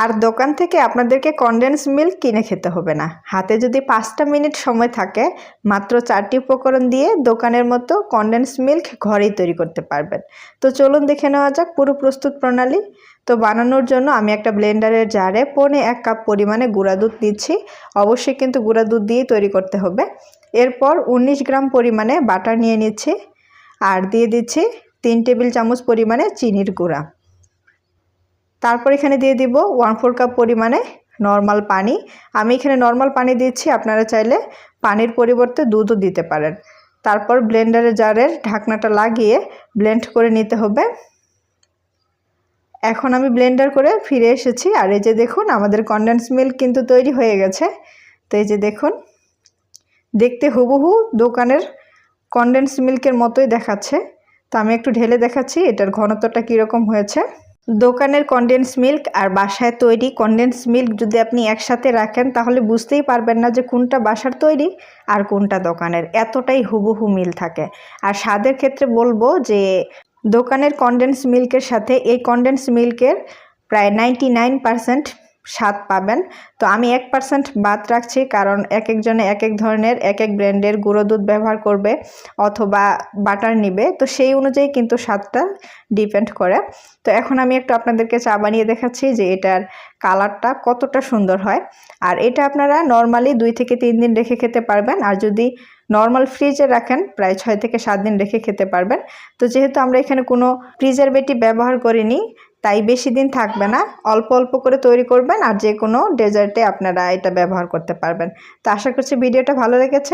আর দোকান থেকে আপনাদেরকে কনডেন্স মিল্ক কিনে খেতে হবে না। হাতে যদি 5টা মিনিট সময় থাকে, মাত্র 4টি উপকরণ দিয়ে দোকানের মতো কনডেন্স মিল্ক ঘরেই তৈরি করতে পারবেন। তো চলুন দেখে নেওয়া যাক পুরো প্রস্তুত প্রণালী। তো বানানোর জন্য আমি একটা ব্লেন্ডারের জারে 1.25 কাপ পরিমাণে গুঁড়া দুধ দিচ্ছি। অবশ্যই কিন্তু গুঁড়া দুধ দিয়েই তৈরি করতে হবে। এরপর 19 গ্রাম পরিমাণে বাটার নিয়ে নিচ্ছি আর দিয়ে দিচ্ছি 3 টেবিল চামচ পরিমাণে চিনির গুঁড়া। তারপর এখানে দিয়ে দিব 1/4 কাপ পরিমাণে নর্মাল পানি। আমি এখানে নর্মাল পানি দিচ্ছি, আপনারা চাইলে পানির পরিবর্তে দুধও দিতে পারেন। তারপর ব্লেন্ডারের জারের ঢাকনাটা লাগিয়ে ব্লেন্ড করে নিতে হবে। এখন আমি ব্লেন্ডার করে ফিরে এসেছি আর এই যে দেখুন আমাদের কনডেন্স মিল্ক কিন্তু তৈরি হয়ে গেছে। তো এই যে দেখুন, দেখতে হুবহু দোকানের কনডেন্স মিল্কের মতোই দেখাচ্ছে। তো আমি একটু ঢেলে দেখাচ্ছি এটার ঘনত্বটা কীরকম হয়েছে। দোকানের কনডেন্স মিল্ক আর বাসায় তৈরি কনডেন্স মিল্ক যদি আপনি একসাথে রাখেন তাহলে বুঝতেই পারবেন না যে কোনটা বাসার তৈরি আর কোনটা দোকানের, এতটাই হুবহু মিল থাকে। আর স্বাদের ক্ষেত্রে বলবো যে দোকানের কনডেন্স মিল্কের সাথে এই কনডেন্স মিল্কের প্রায় 99% স্বাদ পাবেন। তো আমি 1% বাদ রাখছি, কারণ এক একজনে এক এক ধরনের এক এক ব্র্যান্ডের গুঁড়ো দুধ ব্যবহার করবে অথবা বাটার নিবে, তো সেই অনুযায়ী কিন্তু স্বাদটা ডিপেন্ড করে। তো এখন আমি একটু আপনাদেরকে চা বানিয়ে দেখাচ্ছি যে এটার কালারটা কতটা সুন্দর হয়। আর এটা আপনারা নর্মালি 2 থেকে 3 দিন রেখে খেতে পারবেন, আর যদি নর্মাল ফ্রিজে রাখেন প্রায় 6 থেকে 7 দিন রেখে খেতে পারবেন। তো যেহেতু আমরা এখানে কোনো প্রিজারভেটিভ ব্যবহার করিনি তাই বেশি দিন থাকবে না, অল্প অল্প করে তৈরি করবেন আর যে কোনো ডেজার্টে আপনারা এটা ব্যবহার করতে পারবেন। তো আশা করছি ভিডিওটা ভালো লেগেছে।